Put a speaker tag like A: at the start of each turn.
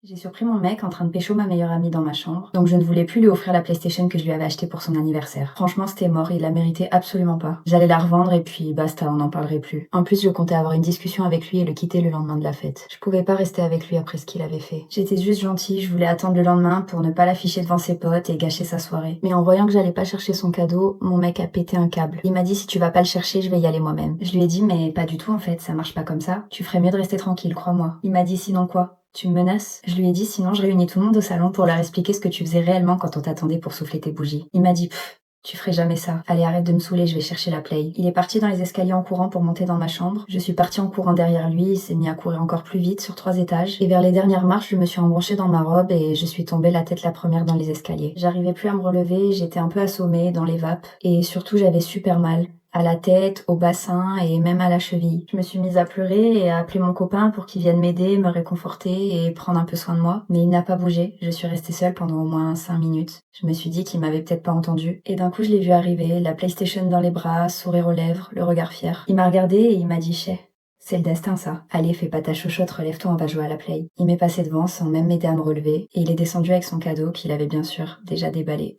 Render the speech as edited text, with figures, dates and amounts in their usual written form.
A: J'ai surpris mon mec en train de pécho ma meilleure amie dans ma chambre, donc je ne voulais plus lui offrir la PlayStation que je lui avais achetée pour son anniversaire. Franchement, c'était mort, il la méritait absolument pas. J'allais la revendre et puis basta, on n'en parlerait plus. En plus, je comptais avoir une discussion avec lui et le quitter le lendemain de la fête. Je pouvais pas rester avec lui après ce qu'il avait fait. J'étais juste gentille, je voulais attendre le lendemain pour ne pas l'afficher devant ses potes et gâcher sa soirée. Mais en voyant que j'allais pas chercher son cadeau, mon mec a pété un câble. Il m'a dit si tu vas pas le chercher, je vais y aller moi-même. Je lui ai dit mais pas du tout en fait, ça marche pas comme ça. Tu ferais mieux de rester tranquille, crois-moi. Il m'a dit sinon quoi? Tu me menaces? Je lui ai dit sinon je réunis tout le monde au salon pour leur expliquer ce que tu faisais réellement quand on t'attendait pour souffler tes bougies. Il m'a dit pfff, tu ferais jamais ça. Allez, arrête de me saouler, je vais chercher la play. Il est parti dans les escaliers en courant pour monter dans ma chambre. Je suis partie en courant derrière lui, il s'est mis à courir encore plus vite sur 3 étages. Et vers les dernières marches, je me suis embranchée dans ma robe et je suis tombée la tête la première dans les escaliers. J'arrivais plus à me relever, j'étais un peu assommée dans les vapes. Et surtout, j'avais super mal. À la tête, au bassin et même à la cheville. Je me suis mise à pleurer et à appeler mon copain pour qu'il vienne m'aider, me réconforter et prendre un peu soin de moi. Mais il n'a pas bougé, je suis restée seule pendant au moins 5 minutes. Je me suis dit qu'il m'avait peut-être pas entendue. Et d'un coup, je l'ai vu arriver, la PlayStation dans les bras, sourire aux lèvres, le regard fier. Il m'a regardé et il m'a dit « Chais, c'est le destin ça. Allez, fais pas ta chochotte, relève-toi, on va jouer à la play. » Il m'est passé devant sans même m'aider à me relever et il est descendu avec son cadeau qu'il avait bien sûr déjà déballé.